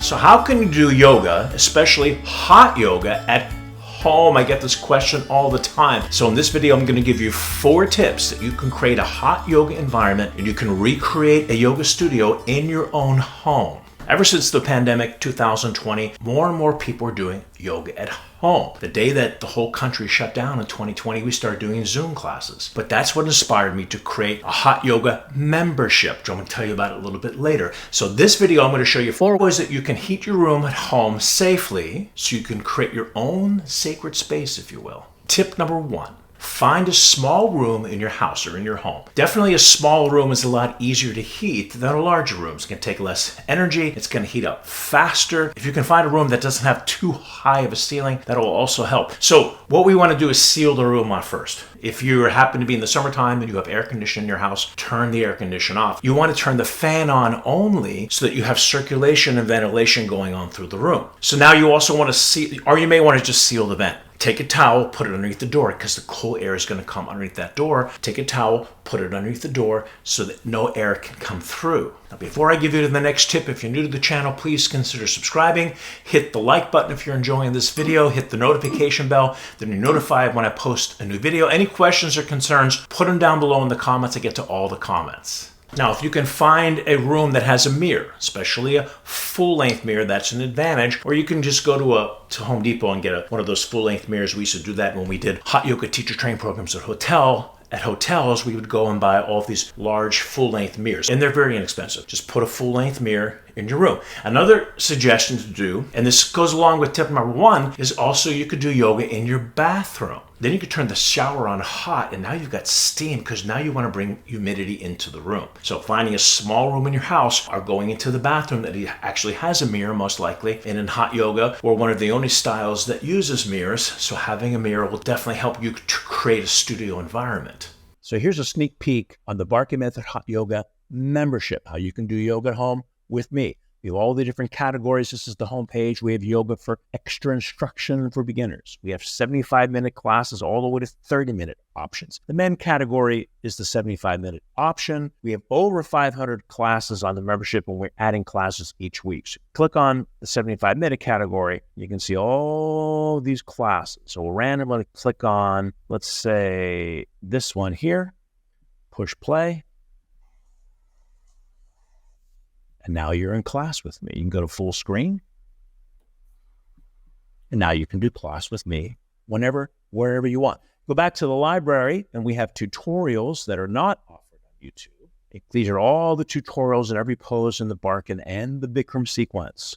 So how can you do yoga, especially hot yoga, at home? I get this question all the time. So in this video, I'm going to give you 4 tips that you can create a hot yoga environment and you can recreate a yoga studio in your own home. Ever since the pandemic, 2020, more and more people are doing yoga at home. The day that the whole country shut down in 2020, we started doing Zoom classes. But that's what inspired me to create a hot yoga membership, which I'm going to tell you about a little bit later. So this video, I'm going to show you 4 ways that you can heat your room at home safely so you can create your own sacred space, if you will. Tip number 1. Find a small room in your house or in your home. Definitely a small room is a lot easier to heat than a larger room. It's going to take less energy. It's going to heat up faster. If you can find a room that doesn't have too high of a ceiling, that'll also help. So what we want to do is seal the room off first. If you happen to be in the summertime and you have air conditioning in your house, turn the air conditioner off. You want to turn the fan on only so that you have circulation and ventilation going on through the room. So now you also want to seal, or you may want to just seal the vent. Take a towel, put it underneath the door because the cool air is going to come underneath that door. Take a towel, put it underneath the door so that no air can come through. Now, before I give you the next tip, if you're new to the channel, please consider subscribing. Hit the like button if you're enjoying this video. Hit the notification bell. Then you're notified when I post a new video. Any questions or concerns, put them down below in the comments. I get to all the comments. Now, if you can find a room that has a mirror, especially a full-length mirror, that's an advantage. Or you can just go to Home Depot and get one of those full-length mirrors. We used to do that when we did hot yoga teacher training programs at hotels. We would go and buy all of these large full-length mirrors, and they're very inexpensive. Just put a full-length mirror in your room. Another suggestion to do, and this goes along with tip number 1, is also you could do yoga in your bathroom. Then you could turn the shower on hot, and now you've got steam because now you want to bring humidity into the room. So finding a small room in your house or going into the bathroom that actually has a mirror, most likely, and in hot yoga, we're one of the only styles that uses mirrors. So having a mirror will definitely help you to create a studio environment. So here's a sneak peek on the Barkan Method Hot Yoga membership, how you can do yoga at home with me. We have all the different categories. This is the homepage. We have yoga for extra instruction for beginners. We have 75-minute classes all the way to 30-minute options. The men category is the 75-minute option. We have over 500 classes on the membership, and we're adding classes each week. So click on the 75-minute category. You can see all these classes. So we'll randomly click on, let's say, this one here. Push play. And now you're in class with me. You can go to full screen. And now you can do class with me whenever, wherever you want. Go back to the library, and we have tutorials that are not offered on YouTube. These are all the tutorials in every pose in the Barkan and the Bikram sequence.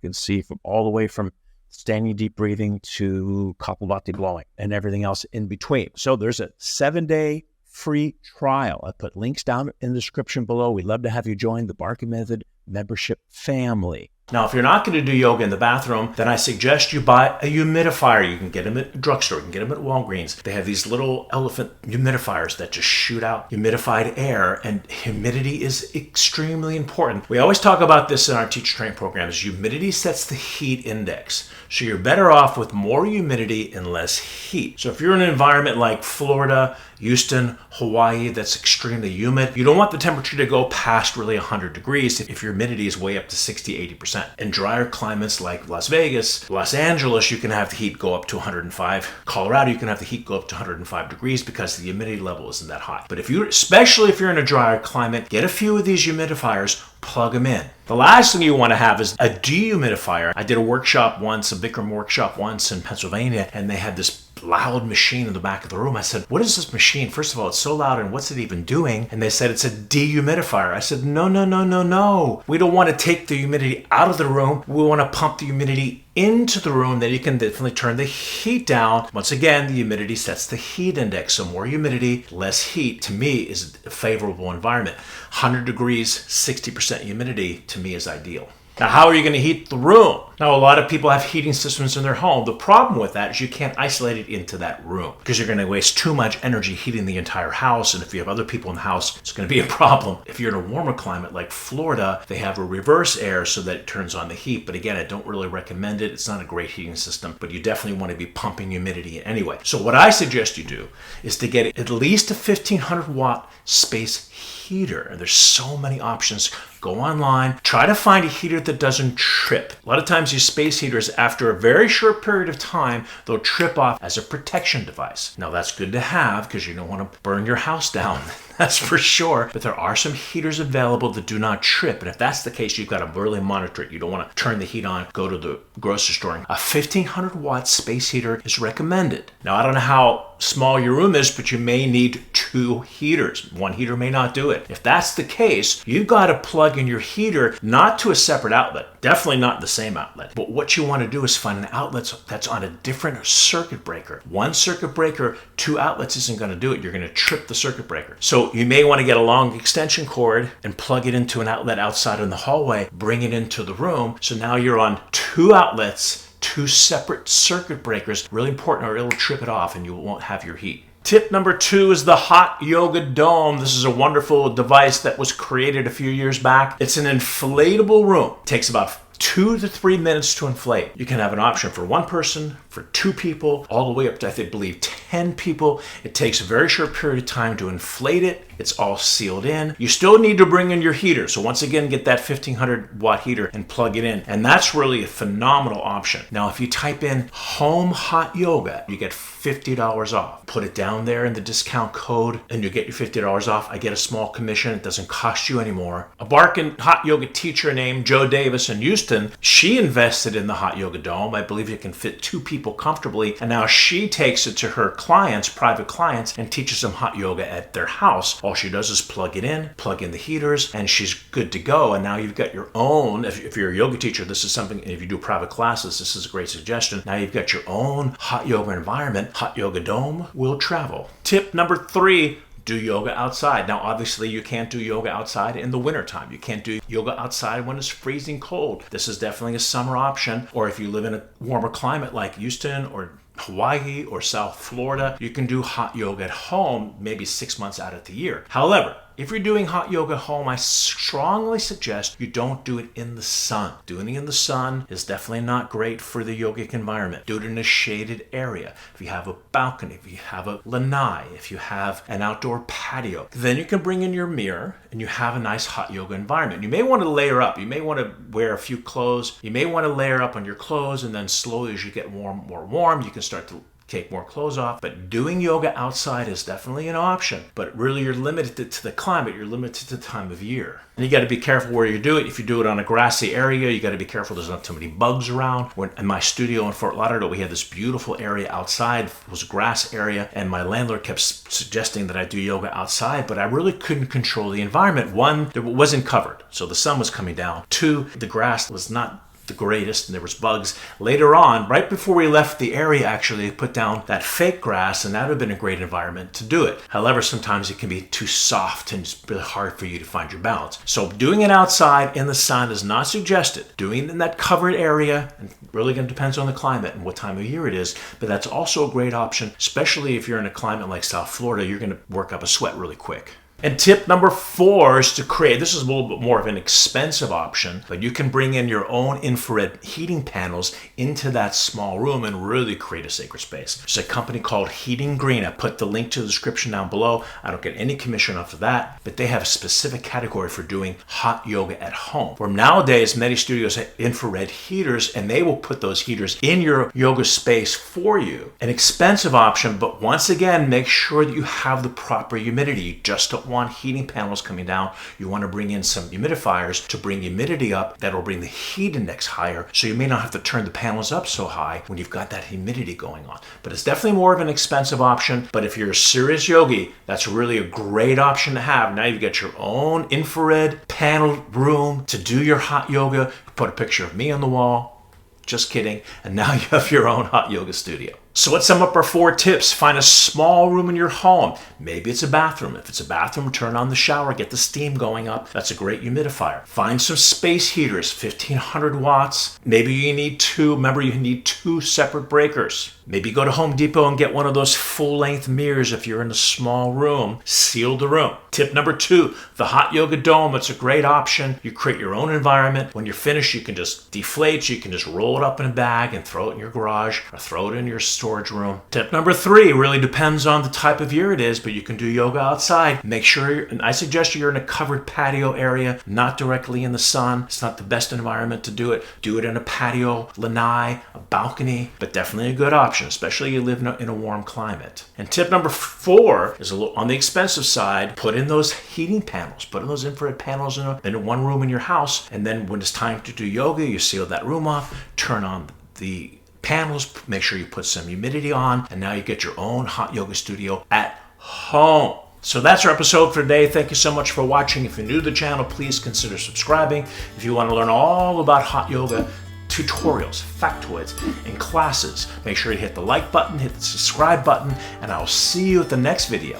You can see from all the way from standing deep breathing to Kapalbhati blowing and everything else in between. So there's a 7-day free trial. I put links down in the description below. We'd love to have you join the Barkan Method membership family. Now, if you're not going to do yoga in the bathroom, then I suggest you buy a humidifier. You can get them at the drugstore. You can get them at Walgreens. They have these little elephant humidifiers that just shoot out humidified air, and humidity is extremely important. We always talk about this in our teacher training programs. Humidity sets the heat index. So you're better off with more humidity and less heat. So if you're in an environment like Florida, Houston, Hawaii, that's extremely humid, you don't want the temperature to go past really 100 degrees if your humidity is way up to 60-80%. In drier climates like Las Vegas, Los Angeles, you can have the heat go up to 105. Colorado, you can have the heat go up to 105 degrees because the humidity level isn't that high. But especially if you're in a drier climate, get a few of these humidifiers, plug them in. The last thing you want to have is a dehumidifier. I did a workshop once, a Bikram workshop once in Pennsylvania, and they had this loud machine in the back of the room. I said, what is this machine? First of all, it's so loud, and what's it even doing? And they said, it's a dehumidifier. I said, no. We don't want to take the humidity out of the room. We want to pump the humidity into the room, then you can definitely turn the heat down. Once again, the humidity sets the heat index. So more humidity, less heat, to me, is a favorable environment. 100 degrees, 60% humidity, to me, is ideal. Now, how are you going to heat the room? Now, a lot of people have heating systems in their home. The problem with that is you can't isolate it into that room because you're going to waste too much energy heating the entire house. And if you have other people in the house, it's going to be a problem. If you're in a warmer climate like Florida, they have a reverse air so that it turns on the heat. But again, I don't really recommend it. It's not a great heating system, but you definitely want to be pumping humidity anyway. So what I suggest you do is to get at least a 1500 watt space heater. And there's so many options. Go online, try to find a heater that doesn't trip. A lot of times these space heaters, after a very short period of time, they'll trip off as a protection device. Now that's good to have because you don't want to burn your house down. That's for sure. But there are some heaters available that do not trip. And if that's the case, you've got to really monitor it. You don't want to turn the heat on, go to the grocery store. A 1500 watt space heater is recommended. Now, I don't know how small your room is, but you may need 2 heaters. 1 heater may not do it. If that's the case, you've got to plug in your heater not to a separate outlet, definitely not the same outlet. But what you want to do is find an outlet that's on a different circuit breaker. 1 circuit breaker, 2 outlets isn't going to do it. You're going to trip the circuit breaker. So you may want to get a long extension cord and plug it into an outlet outside in the hallway, bring it into the room. So now you're on 2 outlets, 2 separate circuit breakers. Really important, or it'll trip it off and you won't have your heat. Tip number 2 is the Hot Yoga Dome. This is a wonderful device that was created a few years back. It's an inflatable room. It takes about 2 to 3 minutes to inflate. You can have an option for 1 person, for 2 people, all the way up to, I believe, 10 people. It takes a very short period of time to inflate it. It's all sealed in. You still need to bring in your heater. So once again, get that 1500 watt heater and plug it in. And that's really a phenomenal option. Now, if you type in home hot yoga, you get $50 off. Put it down there in the discount code and you get your $50 off. I get a small commission. It doesn't cost you anymore. A Barkan hot yoga teacher named Joe Davis in Houston, she invested in the Hot Yoga Dome. I believe it can fit 2 people comfortably. And now she takes it to her clients, private clients, and teaches them hot yoga at their house. All she does is plug it in, plug in the heaters, and she's good to go. And now you've got your own, if you're a yoga teacher, this is something, and if you do private classes, this is a great suggestion. Now you've got your own hot yoga environment. Hot Yoga Dome will travel. Tip number 3, do yoga outside. Now, obviously, you can't do yoga outside in the wintertime. You can't do yoga outside when it's freezing cold. This is definitely a summer option. Or if you live in a warmer climate like Houston or Hawaii or South Florida, you can do hot yoga at home maybe 6 months out of the year. However, if you're doing hot yoga at home, I strongly suggest you don't do it in the sun. Doing it in the sun is definitely not great for the yogic environment. Do it in a shaded area. If you have a balcony, if you have a lanai, if you have an outdoor patio, then you can bring in your mirror and you have a nice hot yoga environment. You may want to layer up. You may want to wear a few clothes. You may want to layer up on your clothes, and then slowly as you get more warm, you can start to take more clothes off. But doing yoga outside is definitely an option. But really, you're limited to the climate. You're limited to the time of year. And you got to be careful where you do it. If you do it on a grassy area, you got to be careful there's not too many bugs around. When in my studio in Fort Lauderdale, we had this beautiful area outside. It was a grass area, and my landlord kept suggesting that I do yoga outside, but I really couldn't control the environment. 1, it wasn't covered, so the sun was coming down. 2, the grass was not the greatest and there was bugs. Later on, right before we left the area, actually, they put down that fake grass, and that would have been a great environment to do it. However, sometimes it can be too soft and it's really hard for you to find your balance. So doing it outside in the sun is not suggested. Doing it in that covered area, and really going to depends on the climate and what time of year it is, but that's also a great option, especially if you're in a climate like South Florida. You're going to work up a sweat really quick. And tip number 4 is to create, this is a little bit more of an expensive option, but you can bring in your own infrared heating panels into that small room and really create a sacred space. There's a company called Heating Green. I put the link to the description down below. I don't get any commission off of that, but they have a specific category for doing hot yoga at home. Where nowadays, many studios have infrared heaters, and they will put those heaters in your yoga space for you. An expensive option, but once again, make sure that you have the proper humidity. You just don't want heating panels coming down. You want to bring in some humidifiers to bring humidity up. That'll bring the heat index higher, so you may not have to turn the panels up so high when you've got that humidity going on. But it's definitely more of an expensive option. But if you're a serious yogi, that's really a great option to have. Now you've got your own infrared paneled room to do your hot yoga. Put a picture of me on the wall. Just kidding. And now you have your own hot yoga studio. So let's sum up our 4 tips. Find a small room in your home. Maybe it's a bathroom. If it's a bathroom, turn on the shower, get the steam going up. That's a great humidifier. Find some space heaters, 1500 watts. Maybe you need 2. Remember, you need 2 separate breakers. Maybe go to Home Depot and get one of those full-length mirrors if you're in a small room. Seal the room. Tip number 2, the hot yoga dome. It's a great option. You create your own environment. When you're finished, you can just deflate. You can just roll it up in a bag and throw it in your garage or throw it in your storage room. Tip number 3 really depends on the type of year it is, but you can do yoga outside. Make sure, and I suggest you're in a covered patio area, not directly in the sun. It's not the best environment to do it. Do it in a patio, lanai, a balcony, but definitely a good option, especially if you live in a warm climate. And tip number 4 is a little on the expensive side. Put in those heating panels. Put in those infrared panels in one room in your house, and then when it's time to do yoga, you seal that room off, turn on the panels, make sure you put some humidity on, and now you get your own hot yoga studio at home. So that's our episode for today. Thank you so much for watching. If you're new to the channel, please consider subscribing. If you want to learn all about hot yoga tutorials, factoids, and classes, make sure you hit the like button, hit the subscribe button, and I'll see you at the next video.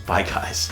Bye, guys.